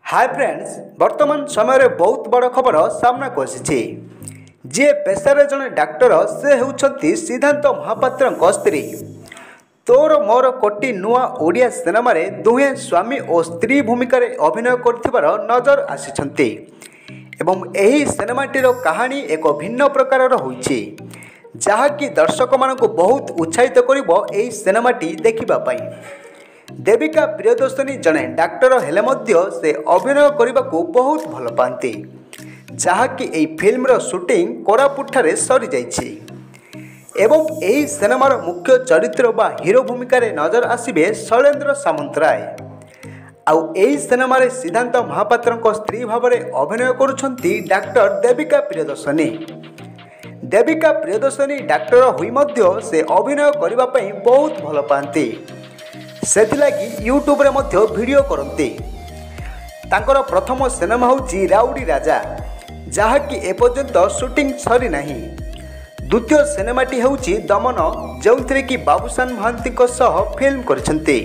Hi friends, वर्तमान समय रे बहुत बड़ खबर सामना को आसी। जी पेशार जड़े डाक्टर से होउछंती सिद्धांत महापात्र स्त्री। तोर मोर कोटी नुआ ओडिया सिनेमा रे दुहे स्वामी और स्त्री भूमिका अभिनय कर नजर आसी एवं एही सिनेमाटीर कहानी एक भिन्न प्रकार होइछि जहाँकि दर्शक मानक बहुत उत्साहित करिबो एही सिनेमाटी देखिबा पई। देविका प्रियदर्शनी जड़े डाक्टर हेले मध्य से अभिनय करने को बहुत भल पाती जहाँकि एही फिल्म शूटिंग कोरापुट सरी जाइछि एवं एही सिनेमार मुख्य चरित्र बा हीरो भूमिका नजर आसिबे शैलेंद्र सामंतराय। आउ एही सिनेमा सिद्धांत महापात्र स्त्री भाव में अभिनय करुछंती डाक्टर देविका प्रियदर्शनी। देविका प्रियदर्शनी डाक्टर हुई मध्य से अभिनय करने पई बहुत भल पाती सेथिलागि यूट्यूब रे मध्य वीडियो करते। तांकर प्रथम सिनेमा होची राउडी राजा जहाँकि एपर्यंत शूटिंग सरी नहीं। द्वितीय सिनेमाटी होची दमन जो कि बाबूसान महांती सह फिल्म करछंती।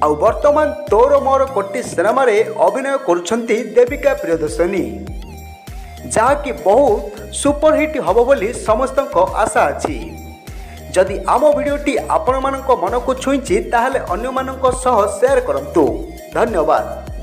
आउ वर्तमान तोर मोर कोटी सिनेमा रे अभिनय करुछंती देविका प्रियदर्शनी जहाँकि बहुत सुपरहिट हबो बोली समस्तक आशा अछि। जदि आम भिडियोटी आपण मानक मन को छुईची ताहले अन्य मानक सह शेयर करंतु। धन्यवाद।